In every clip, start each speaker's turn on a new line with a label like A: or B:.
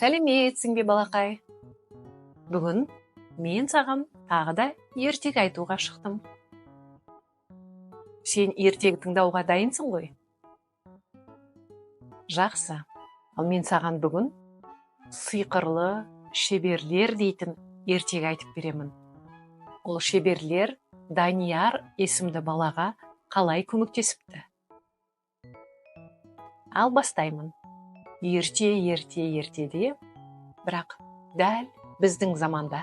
A: Сәлеметсің бе, балақай? Бүгін мен саған тағы да ертек айтуға шықтым. Сен ертек тыңдауға дайынсың ғой? Жақсы. Ал мен саған бүгін сиқырлы шеберлер дейтін ертек айтып беремін. Ол шеберлер Данияр есімді балаға қалай көмектесіпті? Ал бастаймын. Ертеде, бірақ дәл біздің заманда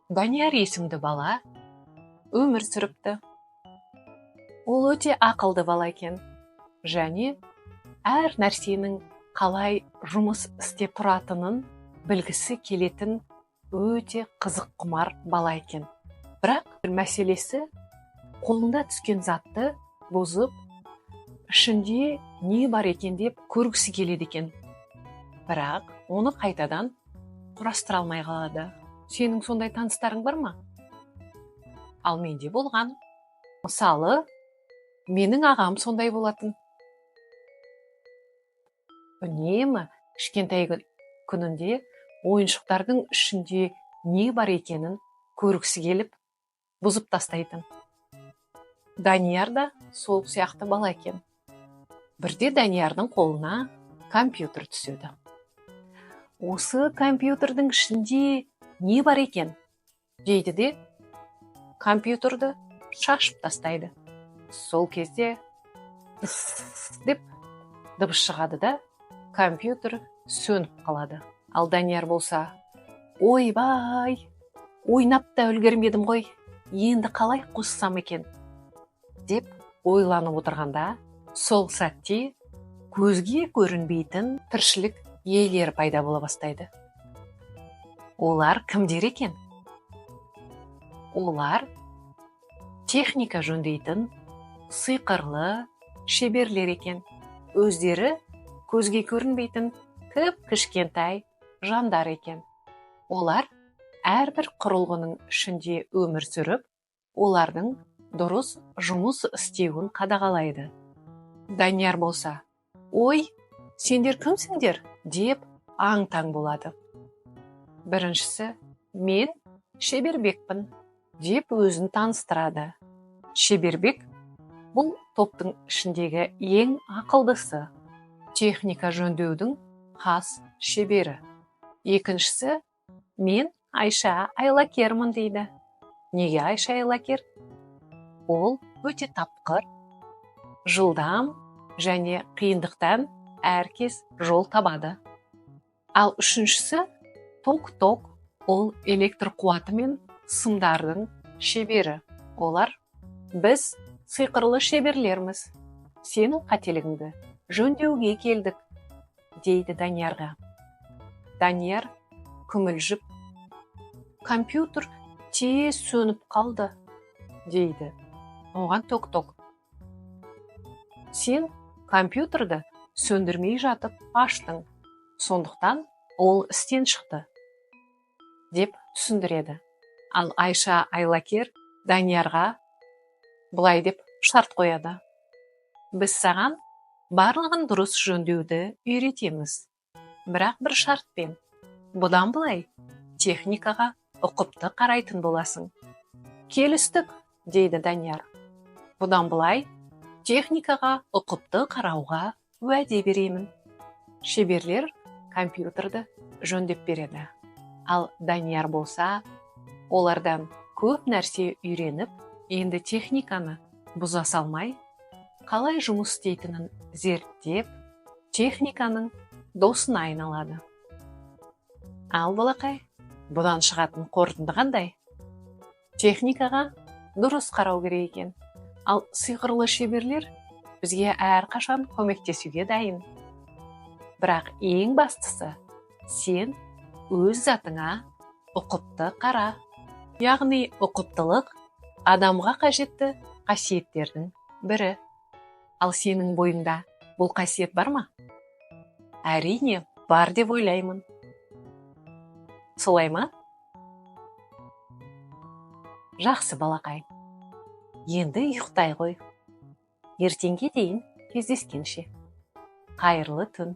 A: Данияр есімді бала өмір сүріпті. Ол өте ақылды бала екен, және әр нәрсенің қалай жұмыс істеп тұратынын білгісі келетін өте қызық құмар бала екен. Бірақ мәселесі қолында түскен затты бұзып, ішінде не бар екен деп көргісі келеді екен. Бірақ оны қайтадан құрастыра алмай қалады. Сенің сондай таныстарың бар ма? Ал менде болған. Мысалы, менің ағам сондай болатын. Үнемі кішкентай күнінде ойыншықтардың ішінде не бар екенін көргісі келіп, бұзып тастайтын. Данияр да сол сияқты бала екен. Бірде Даниярдың қолына компьютер түседі. Осы компьютердің ішінде не бар екен? Дейді де, компьютерді шашып тастайды. Сол кезде деп дыбыс шығады да, компьютер сөніп қалады. Ал Данияр болса, ойбай, ойнап та үлгермедім ғой, енді қалай қоссам екен? Деп ойланып отырғанда, сол сәтте көзге көрінбейтін тіршілік иелері пайда бола бастайды. Олар кімдер екен? Олар техника жөндейтін сиқырлы шеберлер екен. Өздері көзге көрінбейтін кішкентай жандар екен. Олар әрбір құрылғының ішінде өмір сүріп, олардың дұрыс жұмыс істеуін қадағалайды. Данияр болса, ой, сендер кімсіңдер? Деп аң-таң болады. Біріншісі, мен Шебербекпін, деп өзін таныстырады. Шебербек бұл топтың ішіндегі ең ақылдысы, техника жөндеудің хас шебері. Екіншісі, мен Айша айлакермін дейді. Неге Айша айлакер? Ол өте тапқыр, жылдам және қиындықтан әркез жол табады. Ал үшіншісі, ток-ток, ол электр қуаты мен сымдардың шебері. Олар, біз сиқырлы шеберлерміз, сенің қателігіңді жөндеуге келдік, дейді Даниярға. Данияр күмілжіп, компьютер тез сөніп қалды, дейді. Оған ток-ток, сен компьютерді сөндірмей жатып аштың, сондықтан ол істен шықты, деп түсіндіреді. Ал Айша айлакер Даниярға бұлай деп шарт қояды. Біз саған барлығын дұрыс жөндеуді үйретеміз, бірақ бір шартпен. Бұдан былай техникаға ұқыпты қарайтын боласың. Келістік, дейді Данияр. Бұдан былай техникаға ұқыпты қарауға уәде беремін. Шеберлер компьютерді жөндеп береді. Ал Данияр болса, олардан көп нәрсе үйреніп, енді техниканы бұза салмай, қалай жұмыс істейтінін зерттеп, техниканың досына айналады. Ал балақай, бұдан шығатын қорытынды қандай? Техникаға дұрыс қарау керек екен. Ал сиқырлы шеберлер бізге әрқашан көмектесуге дайын. Бірақ ең бастысы, сен өз затыңа ұқыпты қара. Яғни ұқыптылық адамға қажетті қасиеттердің бірі. Ал сенің бойыңда бұл қасиет бар ма? Әрине, бар деп ойлаймын. Солай ма? Жақсы балақай. Енді ұйықтай ғой. Ертеңге дейін кездескенше. Қайырлы түн.